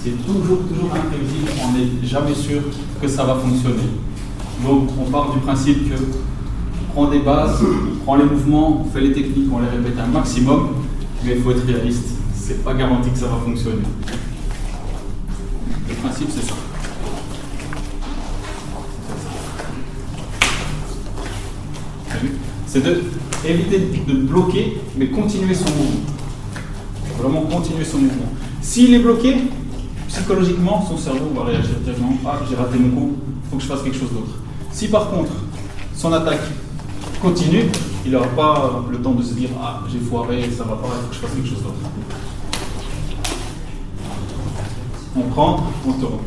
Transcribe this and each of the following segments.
c'est toujours imprévisible, on n'est jamais sûr que ça va fonctionner. Donc on part du principe que on prend des bases, on prend les mouvements, on fait les techniques, on les répète un maximum, mais il faut être réaliste, c'est pas garanti que ça va fonctionner. Le principe c'est ça. C'est d'éviter de bloquer, mais continuer son mouvement. Vraiment continuer son mouvement. S'il est bloqué, psychologiquement, son cerveau va réagir directement. Ah, j'ai raté mon coup, il faut que je fasse quelque chose d'autre. Si par contre, son attaque continue, il n'aura pas le temps de se dire ah, j'ai foiré, ça va pas, il faut que je fasse quelque chose d'autre. On prend, on tourne.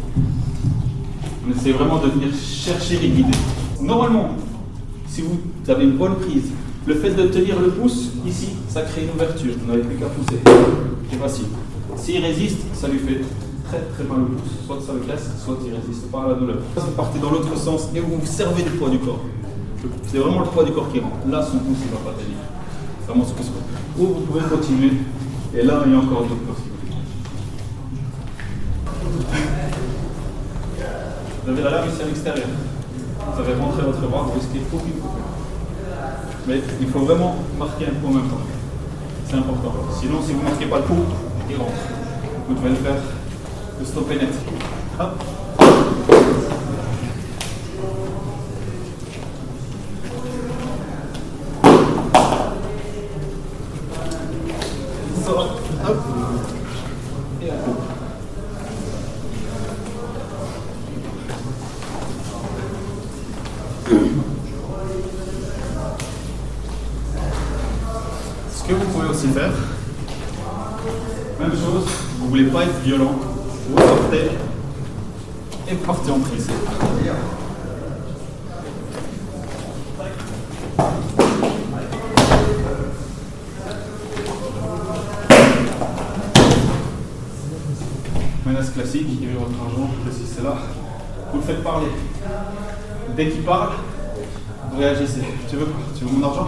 On essaie vraiment de venir chercher les guider. Normalement, si vous avez une bonne prise, le fait de tenir le pouce, ici, ça crée une ouverture. Vous n'avez plus qu'à pousser. C'est facile. S'il résiste, ça lui fait très mal au pouce. Soit ça le casse, soit il ne résiste pas à la douleur. Vous partez dans l'autre sens et vous vous servez du poids du corps. C'est vraiment le poids du corps qui rentre. Là, son pouce, il ne va pas tenir. C'est vraiment ce que c'est. Ou vous pouvez continuer. Et là, il y a encore d'autres possibilités. Vous avez la lame ici à l'extérieur. Vous avez rentré votre bras, vous risquez aucune coupure. Mais il faut vraiment marquer un coup en même temps. C'est important. Sinon, si vous ne marquez pas le coup, il rentre. Vous devez le faire, le stopper net. Hop. Ça va. Hop. Et un coup. Ce que vous pouvez aussi faire, même chose, vous ne voulez pas être violent, vous sortez et partez en prise. Menace classique, il y a votre argent, si c'est là, vous le faites parler. Dès qu'il parle, vous réagissez. Tu veux quoi? Tu veux mon argent?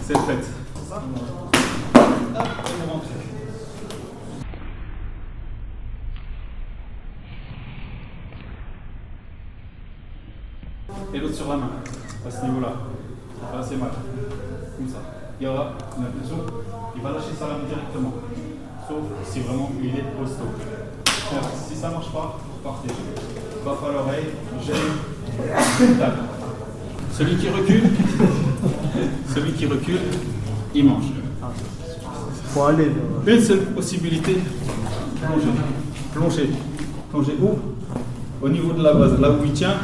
C'est fait. C'est ça? Hop, et vous rentrez. Et l'autre sur la main, à ce niveau-là. Ça fait assez mal. Comme ça. Il y aura une impulsion, il va lâcher sa lame directement. Sauf si vraiment il est costaud. Si ça ne marche pas, partez. Baffe à l'oreille, gêne, tape. Celui qui recule, il mange. Faut aller. Une seule possibilité, plonger. Plonger où? Au niveau de la base, là où il tient,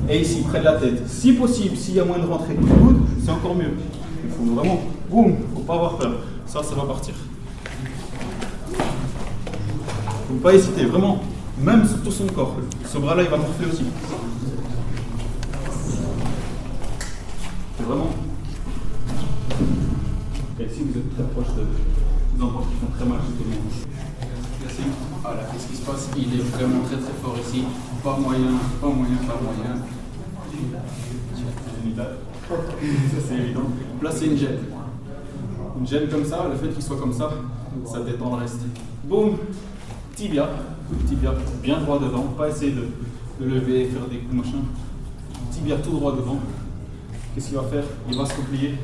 et ici, près de la tête. Si possible, s'il y a moyen de rentrer coup de coude, c'est encore mieux. Il faut vraiment, boum, il ne faut pas avoir peur. Ça va partir. Il ne faut pas hésiter, vraiment, même sur tout son corps. Ce bras-là, il va morfler aussi. C'est vraiment. Et si vous êtes très proche des endroits qui font très mal chez tout le monde. Voilà, qu'est-ce qui se passe? Il est vraiment très fort ici. Pas moyen. Ça c'est évident. Placez une gêne. Une gêne comme ça, le fait qu'il soit comme ça détend le reste. Boum, tibia bien droit devant, pas essayer de lever, faire des coups machin. Tibia tout droit devant. Qu'est-ce qu'il va faire? Il va se replier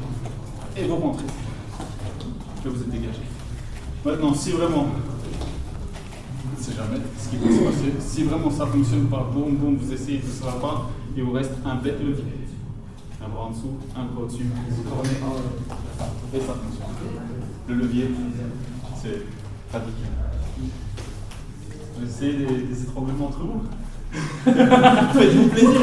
et vous rentrez. Là vous êtes dégagé. Maintenant, si vraiment, on ne sait jamais ce qui peut se passer, si vraiment ça ne fonctionne pas, boum, vous essayez, tout ça va pas, il vous reste un bête levier. Un bras en dessous, un bras au-dessus, vous tournez et ça fonctionne. Le levier, c'est pratique. Vous essayez des étranglements entre vous. Faites-vous plaisir.